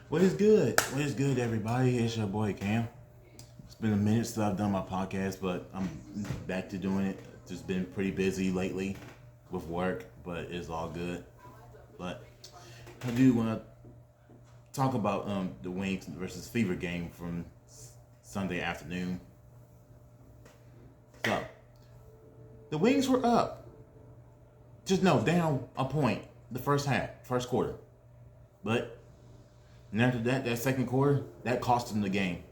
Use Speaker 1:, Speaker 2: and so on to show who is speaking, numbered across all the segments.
Speaker 1: What is good? What is good, everybody? It's your boy Cam. It's been a minute since I've done my podcast, but I'm back to doing it. Just been pretty busy lately with work, but it's all good. But I do want to talk about the Wings versus Fever game from Sunday afternoon. So the Wings were up, just no down a point the first half, first quarter, but and after that second quarter, that cost them the game.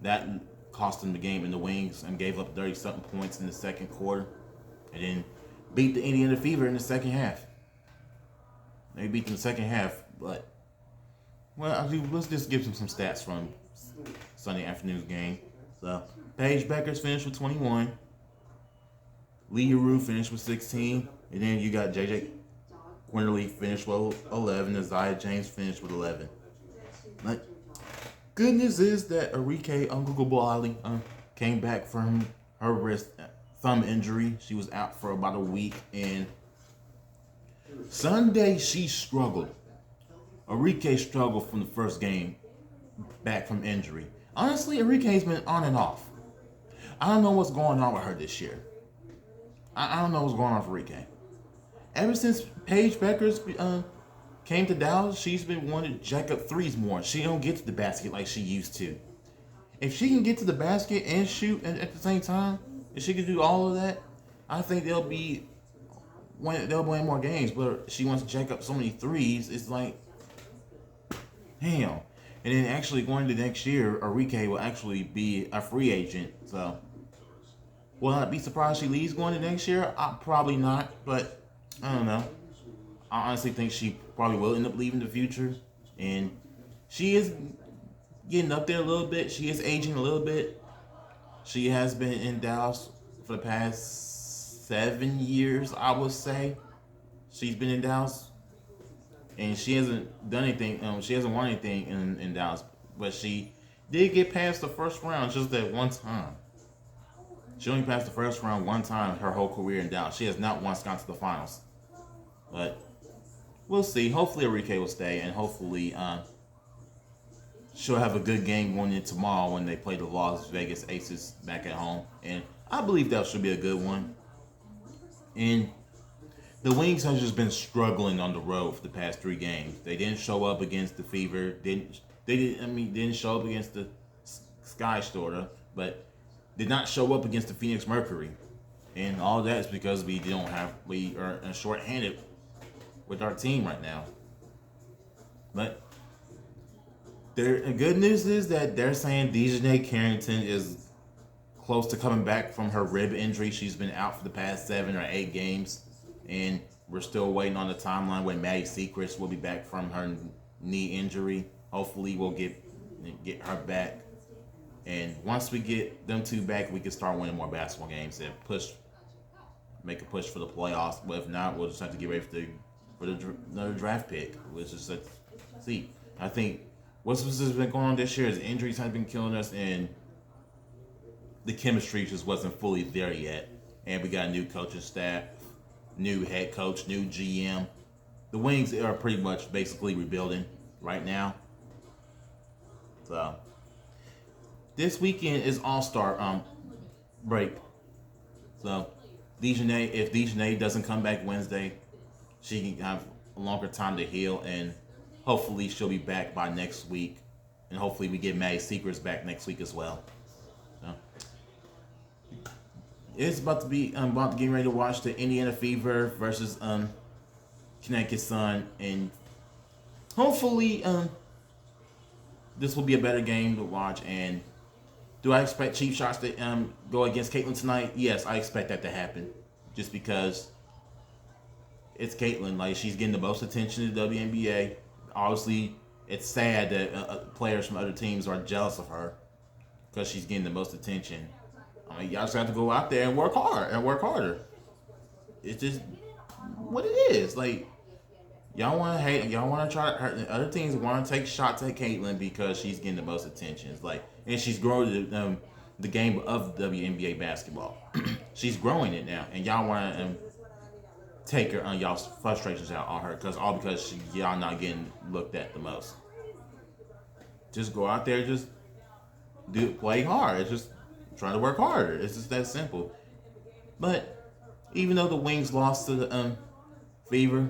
Speaker 1: That cost them the game in the Wings and gave up 30 something points in the second quarter, and then beat the Indiana Fever in the second half. They beat them in the second half, but let's just give them some stats from Sunday afternoon's game. So Paige Beckers finished with 21. Lee Rue finished with 16, and then you got JJ Quinterly finished with 11, and Zaya James finished with 11. But good news is that Arike Ungugubuali came back from her wrist thumb injury. She was out for about a week, and Sunday she struggled. Arike struggled from the first game back from injury. Honestly, Arike's been on and off. I don't know what's going on with her this year. I don't know what's going on with Arike. Ever since Paige Beckers came to Dallas, she's been wanting to jack up threes more. She don't get to the basket like she used to. If she can get to the basket and shoot at the same time, if she can do all of that, I think they'll win more games. But she wants to jack up so many threes. It's like, damn. And then actually going to next year, Arike will actually be a free agent. So will I be surprised she leaves going to next year? Probably not, but I don't know. I honestly think she probably will end up leaving the future. And she is getting up there a little bit. She is aging a little bit. She has been in Dallas for the past 7 years, I would say. She's been in Dallas. And she hasn't done anything. She hasn't won anything in Dallas. But she did get past the first round just that one time. She only passed the first round one time her whole career in Dallas. She has not once gone to the finals. But we'll see. Hopefully Arike will stay, and hopefully she'll have a good game going in tomorrow when they play the Las Vegas Aces back at home. And I believe that should be a good one. And the Wings have just been struggling on the road for the past 3 games. They didn't show up against the Fever. Didn't show up against the Sky Storter, but did not show up against the Phoenix Mercury. And all that is because we are short-handed with our team right now. But the good news is that they're saying Dejanay Carrington is close to coming back from her rib injury. She's been out for the past 7 or 8 games. And we're still waiting on the timeline when Maddie Secrets will be back from her knee injury. Hopefully we'll get her back. And once we get them two back, we can start winning more basketball games and make a push for the playoffs. But if not, we'll just have to get ready for another draft pick. Which is see. I think what's been going on this year is injuries have been killing us, and the chemistry just wasn't fully there yet. And we got a new coaching staff, new head coach, new GM. The Wings are pretty much basically rebuilding right now. So this weekend is All-Star break. So if Dejanay doesn't come back Wednesday, she can have a longer time to heal, and hopefully she'll be back by next week. And hopefully we get Maddie Secrets back next week as well. So it's about to get ready to watch the Indiana Fever versus Connecticut Sun, and hopefully this will be a better game to watch. And do I expect cheap shots to go against Caitlin tonight? Yes, I expect that to happen. Just because it's Caitlin. Like, she's getting the most attention in the WNBA. Obviously, it's sad that players from other teams are jealous of her because she's getting the most attention. I mean, y'all just have to go out there and work harder. It's just what it is. Like, y'all want to hate, y'all want to try. Other teams want to take shots at Caitlin because she's getting the most attention. It's like, and she's growing the game of WNBA basketball. She's growing it now, and y'all want to take her on y'all's frustrations out on her because y'all not getting looked at the most. Just go out there, just play hard. It's just trying to work harder. It's just that simple. But even though the Wings lost to the Fever,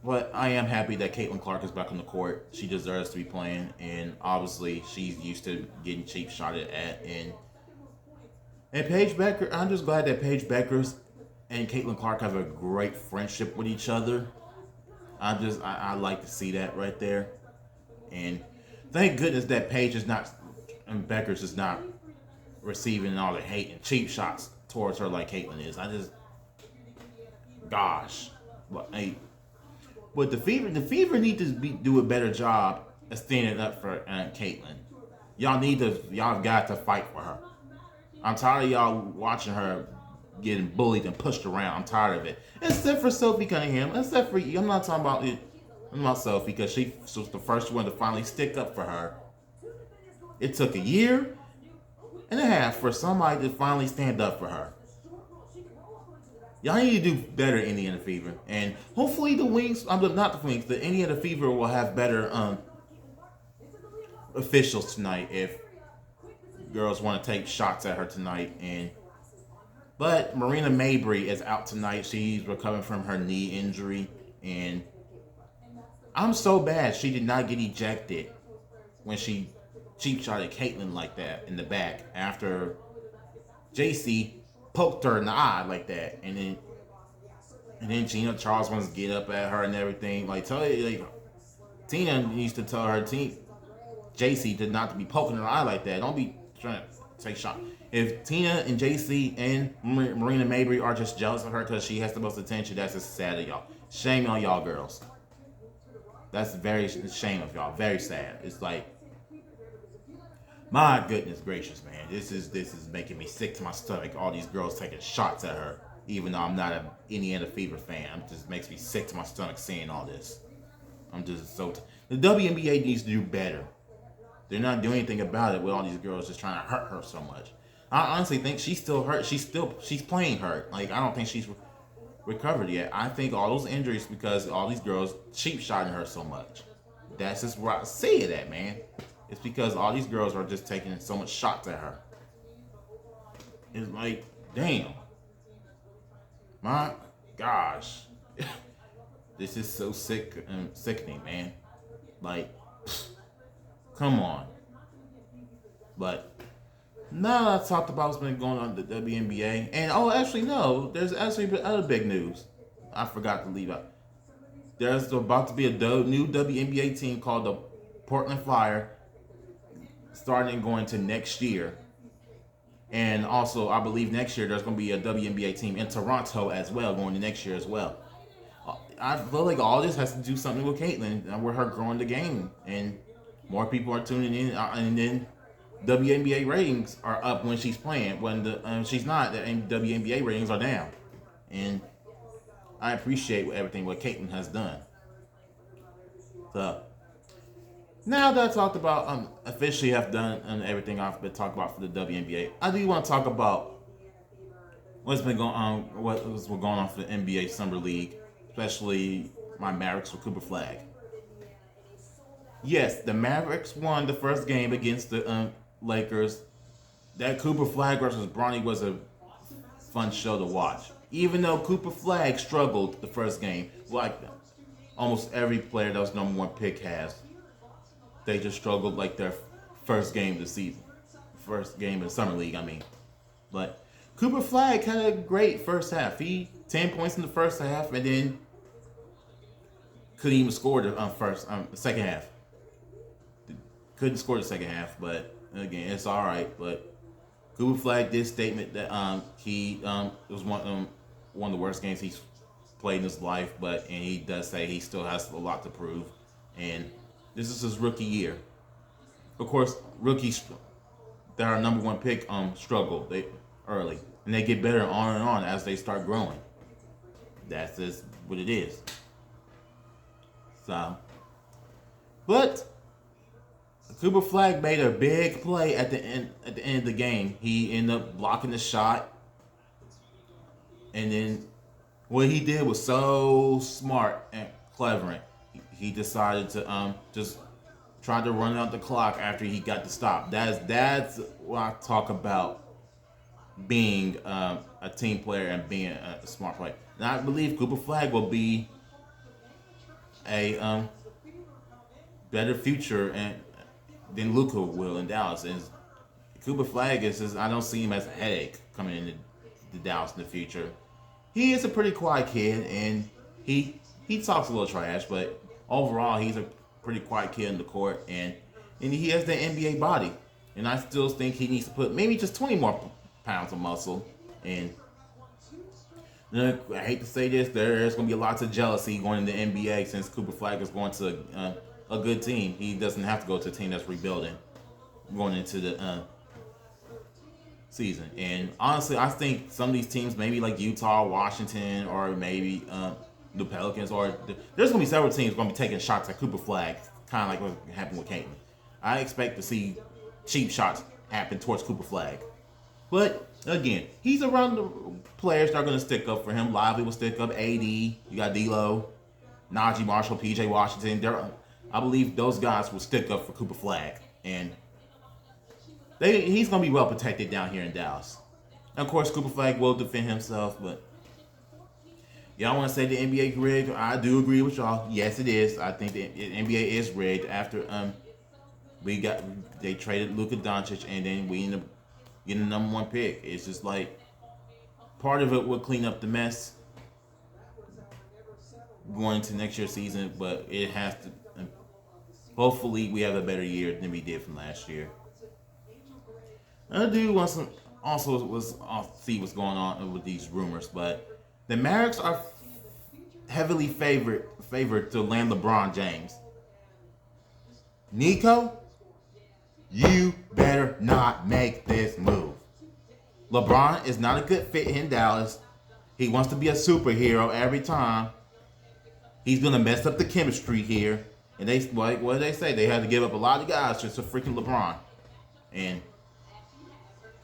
Speaker 1: but I am happy that Caitlin Clark is back on the court. She deserves to be playing, and obviously she's used to getting cheap shotted at. And Paige Becker, I'm just glad that Paige Beckers and Caitlin Clark have a great friendship with each other. I like to see that right there, and thank goodness that Paige is not and Beckers is not receiving all the hate and cheap shots towards her like Caitlyn is. Gosh, but the Fever need to do a better job of standing up for Caitlyn. Y'all got to fight for her. I'm tired of y'all watching her getting bullied and pushed around. I'm tired of it. Except for Sophie Cunningham. Except for I'm not talking about it. I'm about Sophie because she was the first one to finally stick up for her. It took a year and a half for somebody to finally stand up for her. Y'all need to do better, Indiana Fever, and hopefully the Wings, not the Wings, the Indiana Fever will have better officials tonight if girls want to take shots at her tonight. But Marina Mabry is out tonight. She's recovering from her knee injury, and I'm so bad she did not get ejected when she cheap shot at Caitlyn like that in the back after JC poked her in the eye like that, and then Gina Charles wants to get up at her and everything. Tina needs to tell her team JC did not to be poking her eye like that. Don't be trying to take shots. If Tina and JC and Marina Mabry are just jealous of her because she has the most attention, that's just sad of y'all. Shame on y'all girls. That's very shame of y'all. Very sad. It's like, my goodness gracious, man. This is making me sick to my stomach. All these girls taking shots at her, even though I'm not an Indiana Fever fan. It just makes me sick to my stomach seeing all this. I'm just so. The WNBA needs to do better. They're not doing anything about it with all these girls just trying to hurt her so much. I honestly think she's still hurt. She's playing hurt. Like, I don't think she's recovered yet. I think all those injuries because all these girls cheap shotting her so much. That's just where I see it at, man. It's because all these girls are just taking so much shots at her. It's like, damn. My gosh. This is so sickening, man. Like, come on. But now that I've talked about what's been going on in the WNBA, and actually no, there's actually other big news I forgot to leave out. There's about to be a new WNBA team called the Portland Fire, starting going to next year. And also, I believe next year there's going to be a WNBA team in Toronto as well, going to next year as well. I feel like all this has to do something with Caitlyn and with her growing the game, and more people are tuning in, and then WNBA ratings are up when she's playing. When she's not, the WNBA ratings are down, and I appreciate everything what Caitlyn has done. So now that I talked about officially have done and everything I've been talking about for the WNBA, I do want to talk about what's been going on, what's going on for the NBA Summer League, especially my Mavericks with Cooper Flagg. Yes, the Mavericks won the first game against the Lakers. That Cooper Flagg versus Bronny was a fun show to watch. Even though Cooper Flagg struggled the first game, like almost every player that was number one pick has. They just struggled like their first game of the season. First game of the Summer League, I mean. But Cooper Flagg had a great first half. He 10 points in the first half and then couldn't even score the second half. Couldn't score the second half, but again, it's all right. But Cooper Flagg did statement that he it was one of the worst games he's played in his life, and he does say he still has a lot to prove, and this is his rookie year. Of course, rookies that are number one pick struggle early, and they get better on and on as they start growing. That's just what it is. So, but Cooper Flagg made a big play at the end of the game. He ended up blocking the shot, and then what he did was so smart and clever. He decided to just tried to run out the clock after he got the stop. That's what I talk about being a team player and being a smart player. And I believe Cooper Flagg will be a better future than Luka will in Dallas. And Cooper Flagg is just, I don't see him as a headache coming into Dallas in the future. He is a pretty quiet kid, and he talks a little trash, but overall he's a pretty quiet kid in the court, and he has the NBA body. And I still think he needs to put maybe just 20 more pounds of muscle. And I hate to say this, there's going to be lots of jealousy going in the NBA since Cooper Flagg is going to a good team. He doesn't have to go to a team that's rebuilding going into the season. And honestly, I think some of these teams, maybe like Utah, Washington, or maybe the Pelicans, there's going to be several teams going to be taking shots at Cooper Flagg, kind of like what happened with Caitlin. I expect to see cheap shots happen towards Cooper Flagg. But again, he's around the players that are going to stick up for him. Lively will stick up. AD, you got D'Lo, Najee Marshall, PJ Washington. I believe those guys will stick up for Cooper Flagg, and he's going to be well protected down here in Dallas. And of course, Cooper Flagg will defend himself, but y'all want to say the NBA rigged? I do agree with y'all. Yes, it is. I think the NBA is rigged after they traded Luka Doncic, and then we ended up getting the number one pick. It's just like part of it will clean up the mess going into next year's season, but it has to. Hopefully, we have a better year than we did from last year. I do want some also see what's going on with these rumors, but the Mavericks are heavily favored to land LeBron James. Nico, you better not make this move. LeBron is not a good fit in Dallas. He wants to be a superhero every time. He's gonna mess up the chemistry here. And what do they say? They had to give up a lot of guys just for freaking LeBron. And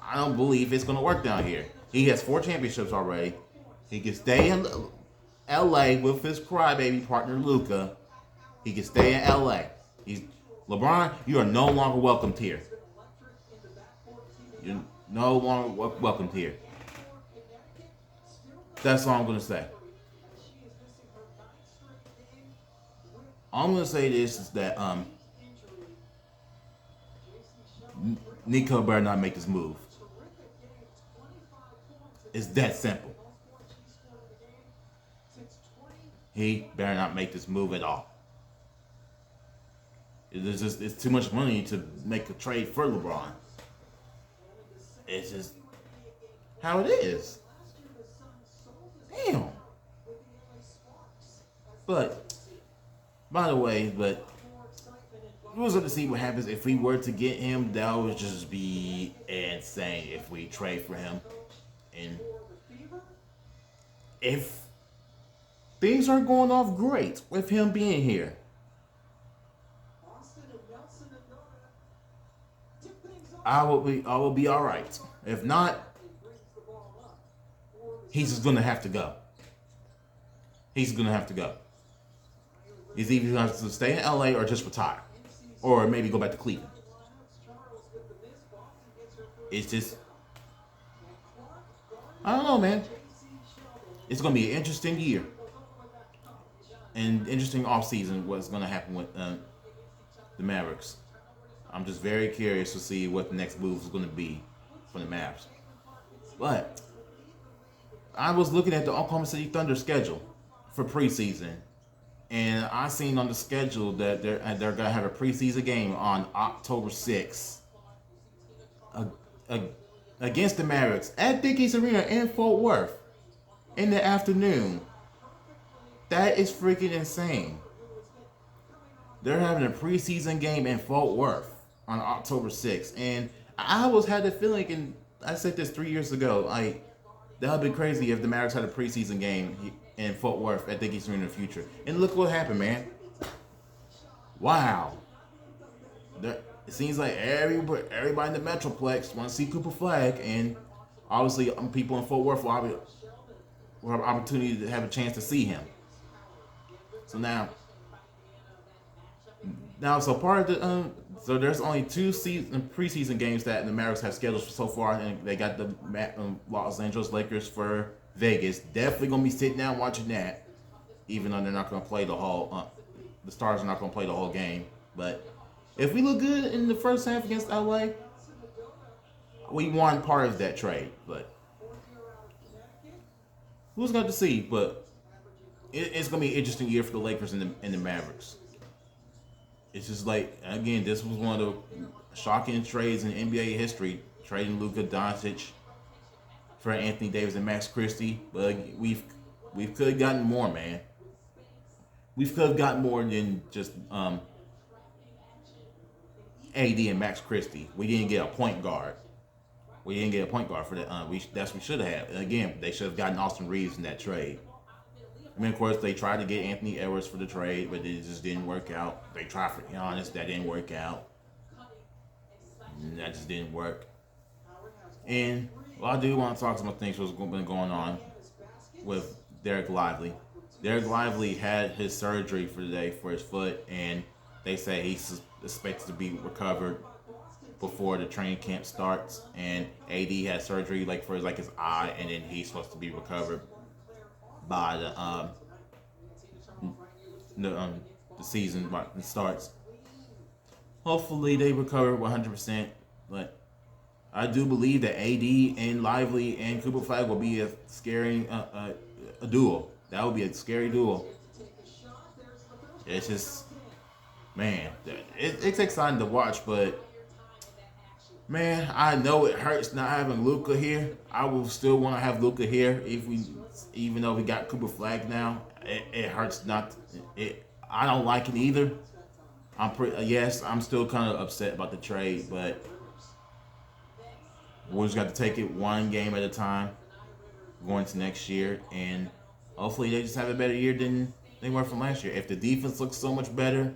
Speaker 1: I don't believe it's gonna work down here. He has 4 championships already. He can stay in LA with his crybaby partner Luka. He can stay in LA. LeBron, you are no longer welcomed here. You're no longer welcomed here. That's all I'm going to say. All I'm going to say this is that Nico better not make this move. It's that simple. He better not make this move at all. It's too much money to make a trade for LeBron. It's just how it is. Damn. But by the way, we'll have to see what happens if we were to get him. That would just be insane if we trade for him. And if things are going off great with him being here, I will be all right. If not, he's just gonna have to go. He's gonna have to go. He's either gonna have to stay in LA or just retire, or maybe go back to Cleveland. It's just, I don't know, man. It's gonna be an interesting year and interesting offseason. What's gonna happen with the Mavericks? I'm just very curious to see what the next move is going to be from the Mavs. But I was looking at the Oklahoma City Thunder schedule for preseason, and I seen on the schedule that they're going to have a preseason game on October 6th against the Mavericks at Dickies Arena in Fort Worth in the afternoon. That is freaking insane. They're having a preseason game in Fort Worth on October 6th. And I always had the feeling, and I said this 3 years ago, that would be crazy if the Mavericks had a preseason game in Fort Worth at Dickies Arena in the future. And look what happened, man. Wow. It seems like everybody in the Metroplex want to see Cooper Flagg, and obviously people in Fort Worth will have an opportunity to have a chance to see him. So now, Now, so part of the so there's only two preseason games that the Mavericks have scheduled so far, and they got the Los Angeles Lakers for Vegas. Definitely gonna be sitting down watching that, even though they're not gonna play the whole. The Stars are not gonna play the whole game, but if we look good in the first half against LA, we won part of that trade. But who's going to see? But it's gonna be an interesting year for the Lakers and the Mavericks. It's just like, again, this was one of the shocking trades in NBA history, trading Luka Doncic for Anthony Davis and Max Christie. But we could have gotten more, man. We could have gotten more than just AD and Max Christie. We didn't get a point guard. We didn't get a point guard for that. That's what we should have. And again, they should have gotten Austin Reeves in that trade. I mean, of course, they tried to get Anthony Edwards for the trade, but it just didn't work out. They tried for Giannis, that didn't work out. That just didn't work. And I do want to talk about things what's been going on with Derek Lively. Derek Lively had his surgery for today for his foot, and they say he's expected to be recovered before the training camp starts. And AD had surgery for his eye, and then he's supposed to be recovered by the season starts. Hopefully they recover 100%. But I do believe that AD and Lively and Cooper Flagg will be a scary a duel. That would be a scary duel. It's just, man, it's exciting to watch, but man, I know it hurts not having Luka here. I will still want to have Luka here even though we got Cooper Flagg now. It hurts not. I don't like it either. I'm still kind of upset about the trade, but we just got to take it one game at a time going to next year, and hopefully they just have a better year than they were from last year. If the defense looks so much better,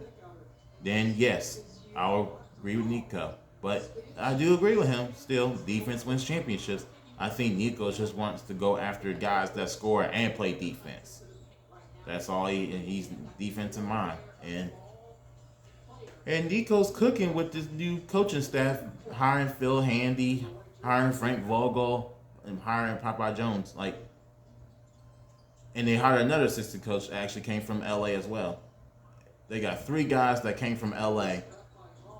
Speaker 1: then yes, I'll agree with Nico. But I do agree with him still. Defense wins championships. I think Nico just wants to go after guys that score and play defense. That's all he's defense in mind. And Nico's cooking with this new coaching staff, hiring Phil Handy, hiring Frank Vogel, and hiring Papa Jones. And they hired another assistant coach that actually came from LA as well. They got 3 guys that came from LA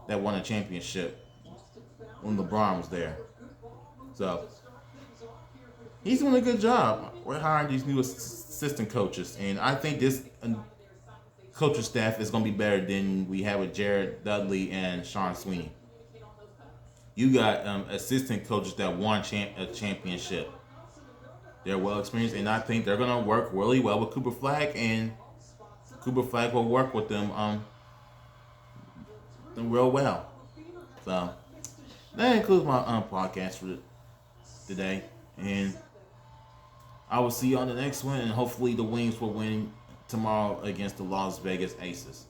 Speaker 1: that won a championship when LeBron was there. So he's doing a good job. We're hiring these new assistant coaches, and I think this coaching staff is going to be better than we have with Jared Dudley and Sean Sweeney. You got assistant coaches that won a championship. They're well experienced, and I think they're going to work really well with Cooper Flagg, and Cooper Flagg will work with them real well. So that includes my podcast for today, and I will see you on the next one, and hopefully the Wings will win tomorrow against the Las Vegas Aces.